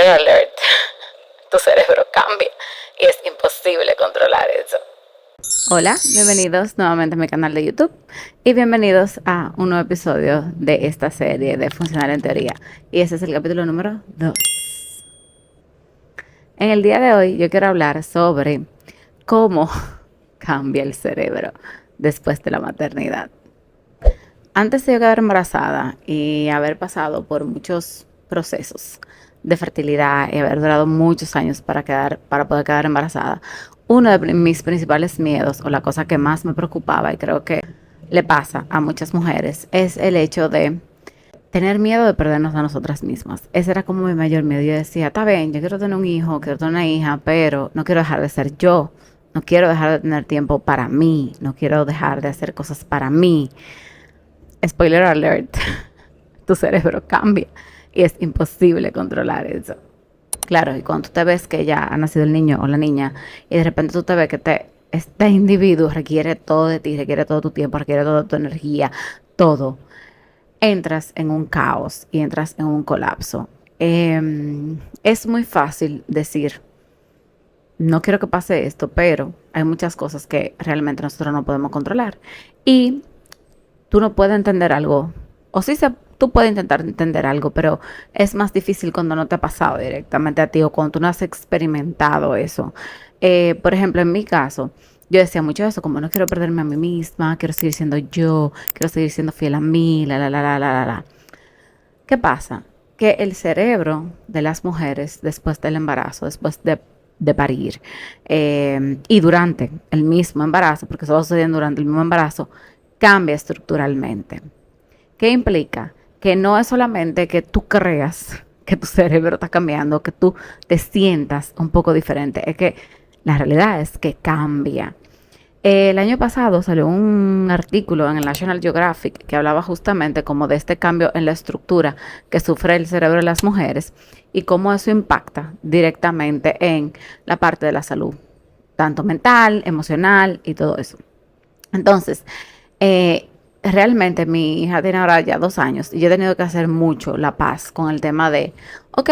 Spoiler alert, tu cerebro cambia y es imposible controlar eso. Hola, bienvenidos nuevamente a mi canal de YouTube y bienvenidos a un nuevo episodio de esta serie de Funcional en Teoría. Y este es el capítulo número 2. En el día de hoy yo quiero hablar sobre cómo cambia el cerebro después de la maternidad. Antes de yo quedar embarazada y haber pasado por muchos procesos de fertilidad y haber durado muchos años para poder quedar embarazada, uno de mis principales miedos o la cosa que más me preocupaba y creo que le pasa a muchas mujeres es el hecho de tener miedo de perdernos a nosotras mismas. Ese era como mi mayor miedo. Yo decía, está bien, yo quiero tener un hijo, quiero tener una hija, pero no quiero dejar de ser yo. No quiero dejar de tener tiempo para mí. No quiero dejar de hacer cosas para mí. Spoiler alert, tu cerebro cambia y es imposible controlar eso. Claro, y cuando tú te ves que ya ha nacido el niño o la niña y de repente tú te ves que este individuo requiere todo de ti, requiere todo tu tiempo, requiere toda tu energía, todo, entras en un caos y entras en un colapso. Es muy fácil decir, no quiero que pase esto, pero hay muchas cosas que realmente nosotros no podemos controlar. Y tú no puedes entender algo, o sí tú puedes intentar entender algo, pero es más difícil cuando no te ha pasado directamente a ti o cuando tú no has experimentado eso. Por ejemplo, en mi caso, yo decía mucho eso, como no quiero perderme a mí misma, quiero seguir siendo yo, quiero seguir siendo fiel a mí, la. ¿Qué pasa? Que el cerebro de las mujeres después del embarazo, después de parir y durante el mismo embarazo, porque eso va sucediendo durante el mismo embarazo, cambia estructuralmente. ¿Qué implica? Que no es solamente que tú creas que tu cerebro está cambiando, que tú te sientas un poco diferente, es que la realidad es que cambia. El año pasado salió un artículo en el National Geographic que hablaba justamente como de este cambio en la estructura que sufre el cerebro de las mujeres y cómo eso impacta directamente en la parte de la salud, tanto mental, emocional y todo eso. Entonces, realmente mi hija tiene ahora ya 2 años y yo he tenido que hacer mucho la paz con el tema de, ok,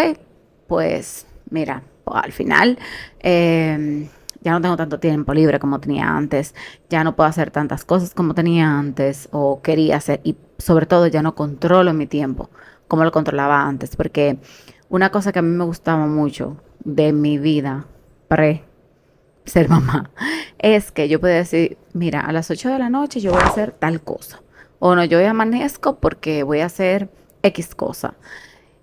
pues mira, al final ya no tengo tanto tiempo libre como tenía antes, ya no puedo hacer tantas cosas como tenía antes o quería hacer y sobre todo ya no controlo mi tiempo como lo controlaba antes, porque una cosa que a mí me gustaba mucho de mi vida pre ser mamá, es que yo puedo decir, mira, a las 8 de la noche yo voy a hacer tal cosa. O no, yo hoy amanezco porque voy a hacer X cosa.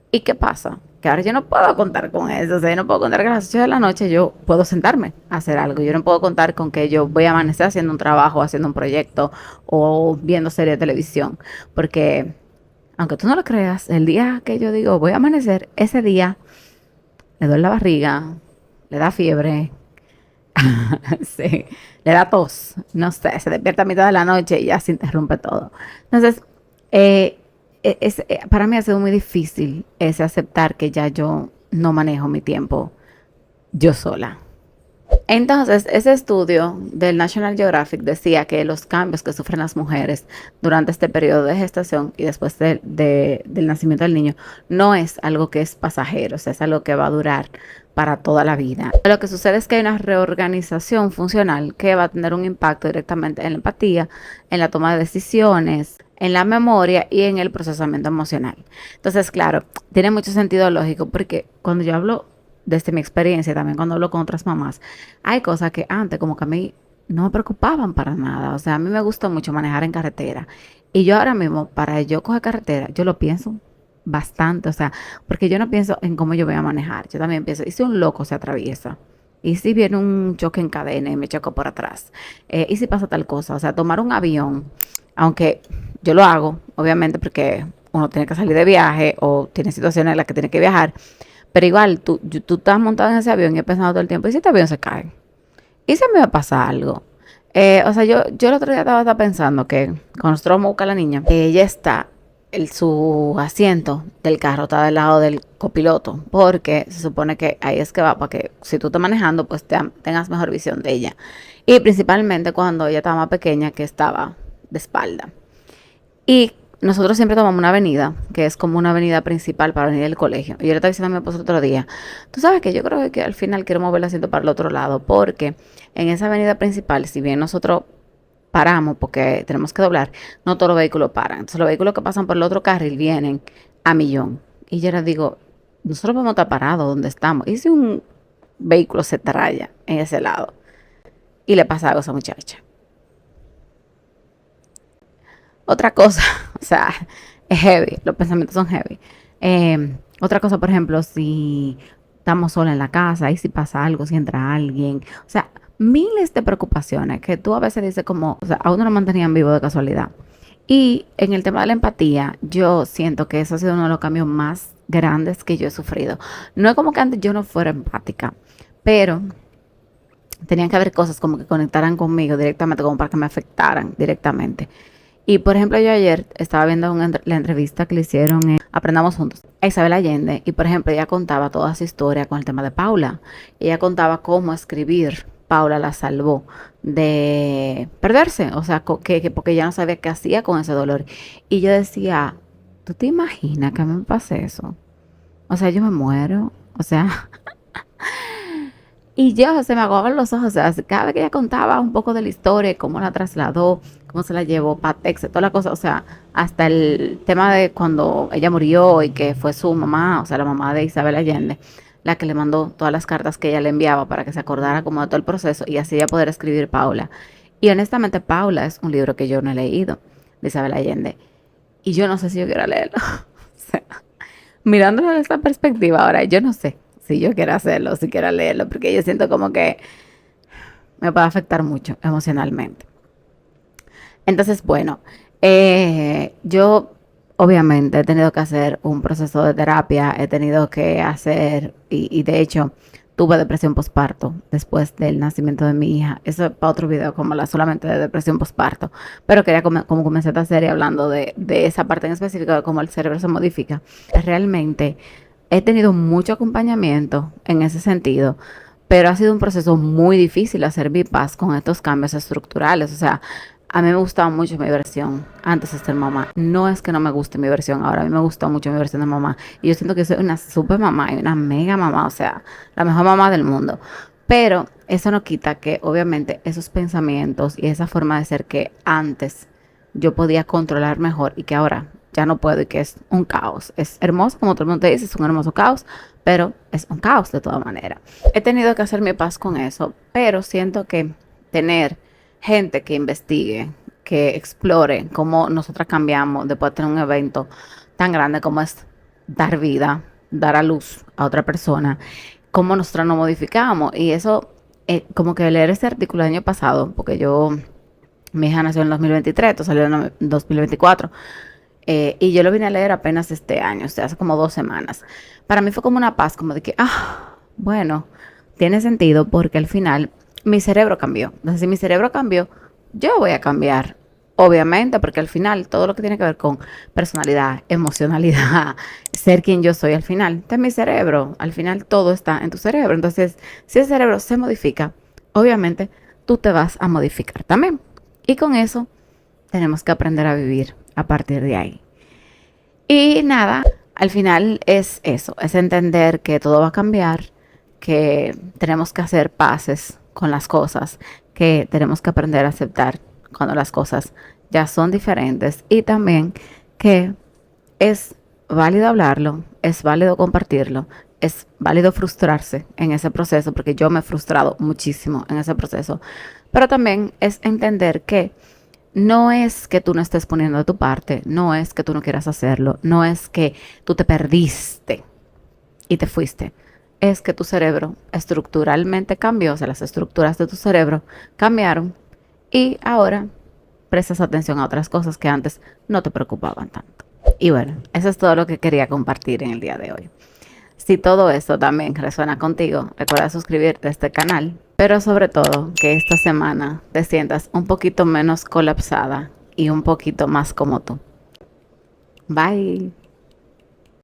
¿Y qué pasa? Que ahora yo no puedo contar con eso. O sea, yo no puedo contar que a las 8 de la noche yo puedo sentarme a hacer algo. Yo no puedo contar con que yo voy a amanecer haciendo un trabajo, haciendo un proyecto o viendo serie de televisión. Porque, aunque tú no lo creas, el día que yo digo voy a amanecer, ese día le duele la barriga, le da fiebre, sí, le da tos, no sé, se despierta a mitad de la noche y ya se interrumpe todo. Entonces, eh, para mí ha sido muy difícil ese aceptar que ya yo no manejo mi tiempo yo sola. Entonces, ese estudio del National Geographic decía que los cambios que sufren las mujeres durante este periodo de gestación y después del nacimiento del niño no es algo que es pasajero, o sea, es algo que va a durar para toda la vida. Lo que sucede es que hay una reorganización funcional que va a tener un impacto directamente en la empatía, en la toma de decisiones, en la memoria y en el procesamiento emocional. Entonces, claro, tiene mucho sentido lógico porque cuando yo hablo desde mi experiencia, también cuando hablo con otras mamás, hay cosas que antes como que a mí no me preocupaban para nada. O sea, a mí me gusta mucho manejar en carretera. Y yo ahora mismo, para yo coger carretera, yo lo pienso bastante. O sea, porque yo no pienso en cómo yo voy a manejar. Yo también pienso, ¿y si un loco se atraviesa? ¿Y si viene un choque en cadena y me choco por atrás? ¿Y si pasa tal cosa? O sea, tomar un avión, aunque yo lo hago, obviamente, porque uno tiene que salir de viaje o tiene situaciones en las que tiene que viajar, pero igual, tú estás montado en ese avión y pensando todo el tiempo, ¿y si este avión se cae? ¿Y si me va a pasar algo? O sea, yo el otro día estaba pensando que cuando nosotros vamos a buscar a la niña, ella está, su asiento del carro está del lado del copiloto, porque se supone que ahí es que va, para que si tú estás manejando, pues tengas mejor visión de ella. Y principalmente cuando ella estaba más pequeña, que estaba de espalda. Y nosotros siempre tomamos una avenida, que es como una avenida principal para venir del colegio. Y yo le estaba diciendo a mi esposo el otro día, tú sabes que yo creo que al final quiero mover el asiento para el otro lado, porque en esa avenida principal, si bien nosotros paramos porque tenemos que doblar, no todos los vehículos paran. Entonces los vehículos que pasan por el otro carril vienen a millón. Y yo les digo, nosotros vamos a estar parados donde estamos. Y si un vehículo se traya en ese lado y le pasa algo a esa muchacha. Otra cosa, o sea, es heavy, los pensamientos son heavy. Otra cosa, por ejemplo, si estamos solos en la casa y si pasa algo, si entra alguien, o sea, miles de preocupaciones que tú a veces dices como, o sea, a uno lo mantenían vivo de casualidad. Y en el tema de la empatía, yo siento que eso ha sido uno de los cambios más grandes que yo he sufrido. No es como que antes yo no fuera empática, pero tenían que haber cosas como que conectaran conmigo directamente, como para que me afectaran directamente. Y por ejemplo, yo ayer estaba viendo la entrevista que le hicieron en Aprendamos Juntos a Isabel Allende. Y por ejemplo, ella contaba toda su historia con el tema de Paula. Ella contaba cómo escribir Paula la salvó de perderse. O sea, porque ella no sabía qué hacía con ese dolor. Y yo decía, ¿tú te imaginas que a mí me pase eso? O sea, yo me muero. O sea, y yo se me aguaban los ojos, o sea, cada vez que ella contaba un poco de la historia, cómo la trasladó, cómo se la llevó para Texas, toda la cosa, o sea, hasta el tema de cuando ella murió y que fue su mamá, o sea, la mamá de Isabel Allende, la que le mandó todas las cartas que ella le enviaba para que se acordara como de todo el proceso y así ella poder escribir Paula. Y honestamente, Paula es un libro que yo no he leído de Isabel Allende y yo no sé si yo quiero leerlo. O sea, mirándolo desde esta perspectiva ahora, yo no sé si yo quiero hacerlo, si quiero leerlo, porque yo siento como que me puede afectar mucho emocionalmente. Entonces, bueno, yo obviamente he tenido que hacer un proceso de terapia, he tenido que hacer, y de hecho tuve depresión postparto después del nacimiento de mi hija. Eso es para otro video, como solamente de depresión postparto. Pero quería como comencé esta serie hablando de esa parte en específico, de cómo el cerebro se modifica. Realmente he tenido mucho acompañamiento en ese sentido, pero ha sido un proceso muy difícil hacer mi paz con estos cambios estructurales. O sea, a mí me gustaba mucho mi versión antes de ser mamá. No es que no me guste mi versión ahora, a mí me gusta mucho mi versión de mamá. Y yo siento que soy una super mamá y una mega mamá, o sea, la mejor mamá del mundo. Pero eso no quita que obviamente esos pensamientos y esa forma de ser que antes yo podía controlar mejor y que ahora ya no puedo y que es un caos. Es hermoso, como todo el mundo te dice, es un hermoso caos, pero es un caos de todas maneras. He tenido que hacer mi paz con eso, pero siento que tener gente que investigue, que explore cómo nosotras cambiamos después de tener un evento tan grande como es dar vida, dar a luz a otra persona, cómo nosotras nos modificamos. Y eso, como que leer ese artículo el año pasado, porque mi hija nació en el 2023, esto salió en el 2024. Y yo lo vine a leer apenas este año, o sea, hace como 2 semanas. Para mí fue como una paz, como de que, bueno, tiene sentido porque al final mi cerebro cambió. Entonces, si mi cerebro cambió, yo voy a cambiar, obviamente, porque al final todo lo que tiene que ver con personalidad, emocionalidad, ser quien yo soy al final, está en mi cerebro. Al final todo está en tu cerebro. Entonces, si el cerebro se modifica, obviamente tú te vas a modificar también. Y con eso tenemos que aprender a vivir a partir de ahí. Y nada, al final es eso, es entender que todo va a cambiar, que tenemos que hacer paces con las cosas, que tenemos que aprender a aceptar cuando las cosas ya son diferentes y también que es válido hablarlo, es válido compartirlo, es válido frustrarse en ese proceso, porque yo me he frustrado muchísimo en ese proceso, pero también es entender que no es que tú no estés poniendo de tu parte, no es que tú no quieras hacerlo, no es que tú te perdiste y te fuiste. Es que tu cerebro estructuralmente cambió, o sea, las estructuras de tu cerebro cambiaron y ahora prestas atención a otras cosas que antes no te preocupaban tanto. Y bueno, eso es todo lo que quería compartir en el día de hoy. Si todo esto también resuena contigo, recuerda suscribirte a este canal, pero sobre todo que esta semana te sientas un poquito menos colapsada y un poquito más como tú. Bye.